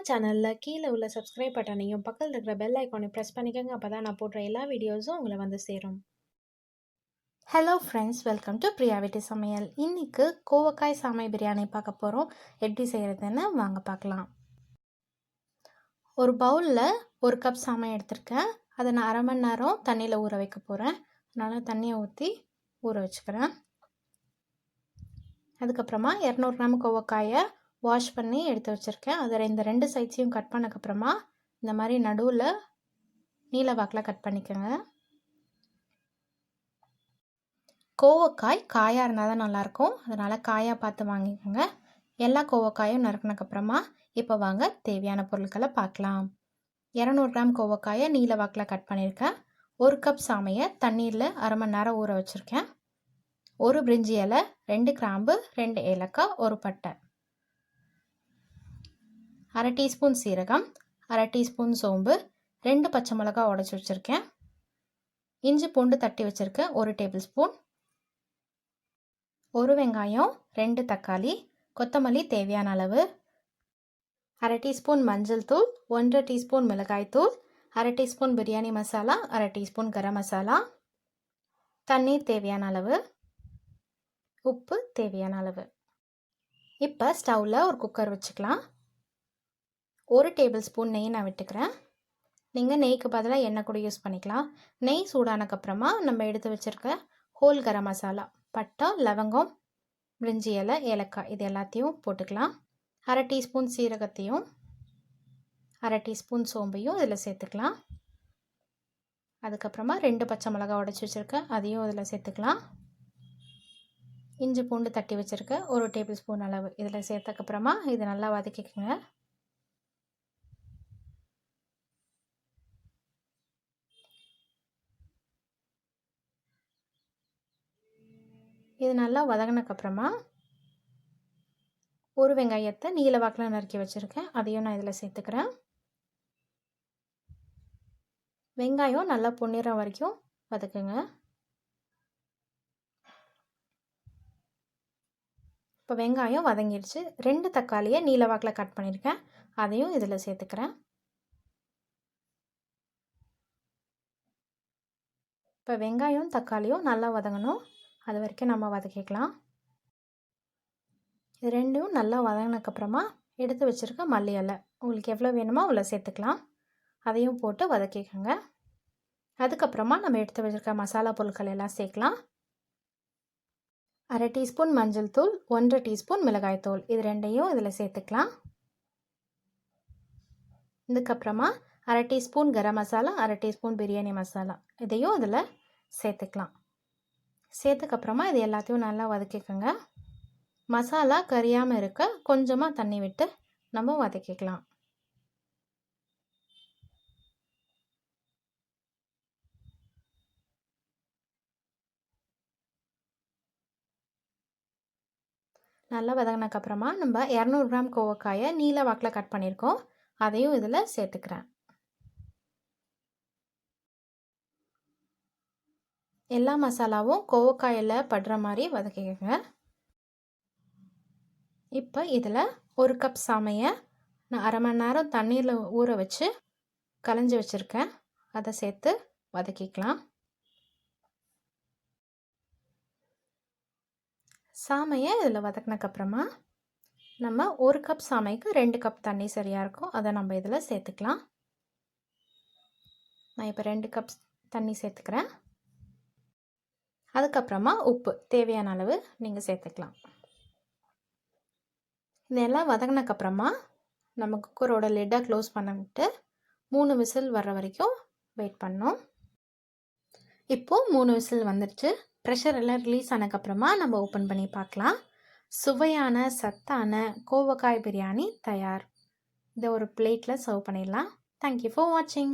சேனலில் கீழே உள்ள சப்ஸ்கிரைப் பட்டனையும் பக்கத்தில் இருக்கிற பெல் ஐக்கானையும் ப்ரெஸ் பண்ணிக்கோங்க. அப்போ தான் நான் போடுற எல்லா வீடியோஸும் உங்களை வந்து சேரும். ஹலோ ஃப்ரெண்ட்ஸ், வெல்கம் டு பிரியாவிட்டி சமையல். இன்றைக்கி கோவக்காய் சாமை பிரியாணி பார்க்க போகிறோம். எப்படி செய்கிறதுன்னு வாங்க பார்க்கலாம். ஒரு பவுலில் 1 கப் சாமை எடுத்திருக்கேன். அதை நான் அரை மணி நேரம் தண்ணியில் ஊற வைக்க போகிறேன். அதனால் தண்ணியை ஊற்றி ஊற வச்சுக்கிறேன். அதுக்கப்புறமா 200 கிராம் கோவக்காயை வாஷ் பண்ணி எடுத்து வச்சுருக்கேன். அதை இந்த 2 சைட்ஸையும் கட் பண்ணக்கப்புறமா இந்த மாதிரி நடுவில் நீல வாக்கில் கட் பண்ணிக்கோங்க. கோவக்காய் காயாக இருந்தால் தான் நல்லாயிருக்கும், அதனால் காயாக பார்த்து வாங்கிக்கோங்க. எல்லா கோவக்காயும் நறுக்கினக்கப்புறமா இப்போ வாங்க தேவையான பொருட்களை பார்க்கலாம். 200 கிராம் கோவக்காயை நீல வாக்கில் கட் பண்ணியிருக்கேன். 1 கப் சாமையை தண்ணீரில் அரை மணி நேரம் ஊற வச்சுருக்கேன். 1 பிரிஞ்சி இலை, 2 கிராம்பு, 2 ஏலக்காய், 1 பட்டை, அரை டீஸ்பூன் சீரகம், அரை டீஸ்பூன் சோம்பு, 2 பச்சை மிளகாய் உடச்சி வச்சுருக்கேன். இஞ்சி பூண்டு தட்டி வச்சுருக்கேன் 1 டேபிள் ஸ்பூன், 1 வெங்காயம், 2 தக்காளி, கொத்தமல்லி தேவையான அளவு, அரை டீஸ்பூன் மஞ்சள் தூள், 1 டீஸ்பூன் மிளகாய் தூள், அரை டீஸ்பூன் பிரியாணி மசாலா, அரை டீஸ்பூன் கரம் மசாலா, தண்ணீர் தேவையான அளவு, உப்பு தேவையான அளவு. இப்போ ஸ்டவ்வில் ஒரு குக்கர் வச்சுக்கலாம். 1 டேபிள் ஸ்பூன் நெய் நான் விட்டுக்கிறேன். நீங்கள் நெய்க்கு பதிலாக எண்ணெய் கூட யூஸ் பண்ணிக்கலாம். நெய் சூடானக்கப்புறமா நம்ம எடுத்து வச்சுருக்க ஹோல் கரம் மசாலா, பட்டை, லவங்கம், பிரிஞ்சி இலை, ஏலக்காய் இது எல்லாத்தையும் போட்டுக்கலாம். அரை டீஸ்பூன் சீரகத்தையும் அரை டீஸ்பூன் சோம்பையும் இதில் சேர்த்துக்கலாம். அதுக்கப்புறமா 2 பச்சை மிளகாய் உடச்சி வச்சுருக்கேன், அதையும் இதில் சேர்த்துக்கலாம். இஞ்சி பூண்டு தட்டி வச்சுருக்க 1 டேபிள் ஸ்பூன் அளவு இதில் சேர்த்தக்கப்புறமா இது நல்லா வதக்கிக்கோங்க. இது நல்லா வதங்கினக்கப்புறமா 1 வெங்காயத்தை நீல வாக்கில் நறுக்கி வச்சுருக்கேன், அதையும் நான் இதில் சேர்த்துக்கிறேன். வெங்காயம் நல்லா பொன்னிறம் வரைக்கும் வதக்குங்க. இப்போ வெங்காயம் வதங்கிடுச்சு. 2 தக்காளியை நீல வாக்கில் கட் பண்ணியிருக்கேன், அதையும் இதில் சேர்த்துக்கிறேன். இப்போ வெங்காயம் தக்காளியும் நல்லா வதங்கணும், அது வரைக்கும் நம்ம வதக்கிக்கலாம். இது ரெண்டும் நல்லா வதங்கினதுக்கப்புறமா எடுத்து வச்சுருக்க மல்லி இலை உங்களுக்கு எவ்வளோ வேணுமோ அவ்வளோ சேர்த்துக்கலாம், அதையும் போட்டு வதக்கிக்கோங்க. அதுக்கப்புறமா நம்ம எடுத்து வச்சுருக்க மசாலா பொருட்கள் எல்லாம் சேர்க்கலாம். அரை டீஸ்பூன் மஞ்சள் தூள், 1 டீஸ்பூன் மிளகாய் தூள் இது ரெண்டையும் இதில் சேர்த்துக்கலாம். இதுக்கப்புறமா அரை டீஸ்பூன் கரம் மசாலா, அரை டீஸ்பூன் பிரியாணி மசாலா இதையும் இதில் சேர்த்துக்கலாம். சேர்த்துக்கப்புறமா இது எல்லாத்தையும் நல்லா வதக்கிக்கோங்க. மசாலா கரியாமல் இருக்க கொஞ்சமாக தண்ணி விட்டு நம்ம வதக்கிக்கலாம். நல்லா வதங்கினதுக்கப்புறமா நம்ம 200 கிராம் கோவக்காயை நீல வாக்கில் கட் பண்ணியிருக்கோம், அதையும் இதில் சேர்த்துக்கிறேன். எல்லா மசாலாவும் கோவக்காயில் படுற மாதிரி வதக்கிக்கோங்க. இப்போ இதில் 1 கப் சாமையை நான் அரை மணி நேரம் தண்ணீரில் ஊற வச்சு களைஞ்சி வச்சுருக்கேன், அதை சேர்த்து வதக்கிக்கலாம். சாமையை இதில் வதக்கினக்கப்புறமா நம்ம 1 கப் சாமைக்கு 2 கப் தண்ணி சரியாக இருக்கும், அதை நம்ம இதில் சேர்த்துக்கலாம். நான் இப்போ 2 கப் தண்ணி சேர்த்துக்கிறேன். அதுக்கப்புறமா உப்பு தேவையான அளவு நீங்கள் சேர்த்துக்கலாம். இதெல்லாம் வதங்கினக்கப்புறமா நம்ம குக்கரோட லிட்டை க்ளோஸ் பண்ணிவிட்டு 3 விசில் வர்ற வரைக்கும் வெயிட் பண்ணோம். இப்போது 3 விசில் வந்துடுச்சு. ப்ரெஷர் எல்லாம் ரிலீஸ் ஆனதுக்கப்புறமா நம்ம ஓப்பன் பண்ணி பார்க்கலாம். சுவையான சத்தான கோவக்காய் பிரியாணி தயார். இதை ஒரு பிளேட்டில் சர்வ் பண்ணிடலாம். தேங்க்யூ ஃபார் வாட்சிங்.